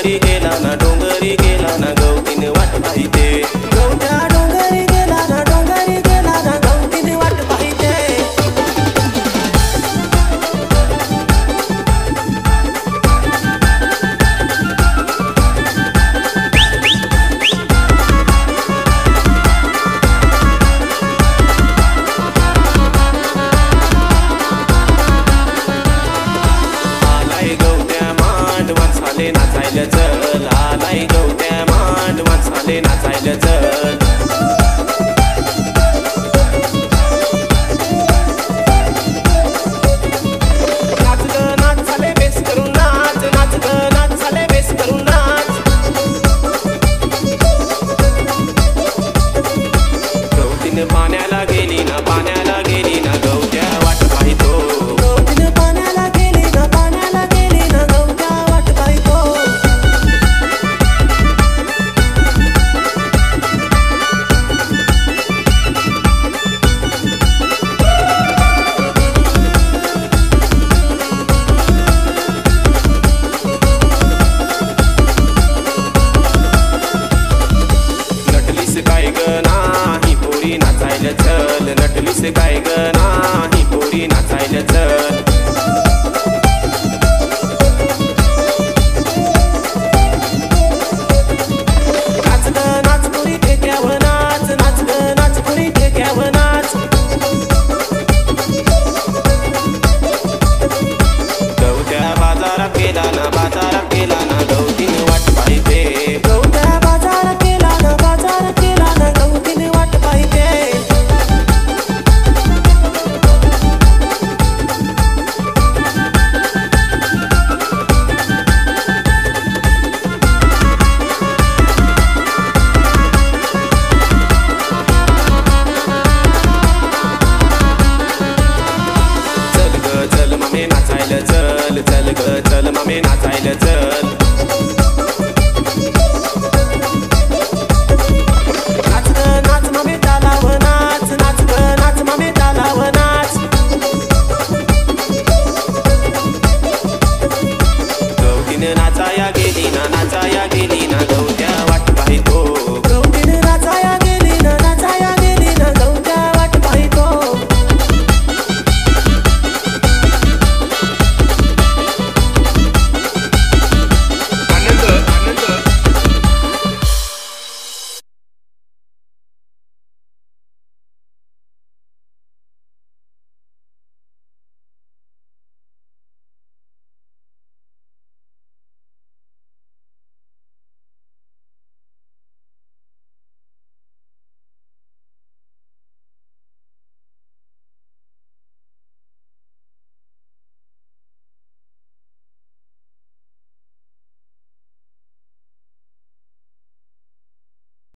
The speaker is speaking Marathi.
डोंगरी गेला ना डोंगरी गेला ना गवतीने वाट पाहिते गवत्या डोंगरी गेला ना डोंगरी गेला ना गवतीने वाट पाहिते नाचायला चल आलाय गवत्या मांड माणसाले नाचायला चल नाच ग नाच झाले बेस करून नाच नाच ग नाच झाले बेस करून नाच गवतीने पाण्याला गेली ना पाण्याला गेली ना गवत्या वाट पाहितो गवतीने पाण्याला गेली ना पाण्याला गेली ना गवत्या वाट पाहितो काय ग नाही पोरी नाचायला चल नटलीस काय ग नाही पोरी नाचायला चल नाच ग नाच पोरी ठेक्यावर नाच नाच ग नाच पोरी ठेक्यावर नाच गवत्या बाजारात गेला ना गवतीने वाट पाहिते गवत्या बाजारात गेला ना गवतीने वाट पाहिते चल ग चल मामे नाचायला चल चल ग चल मामे नाचायला चल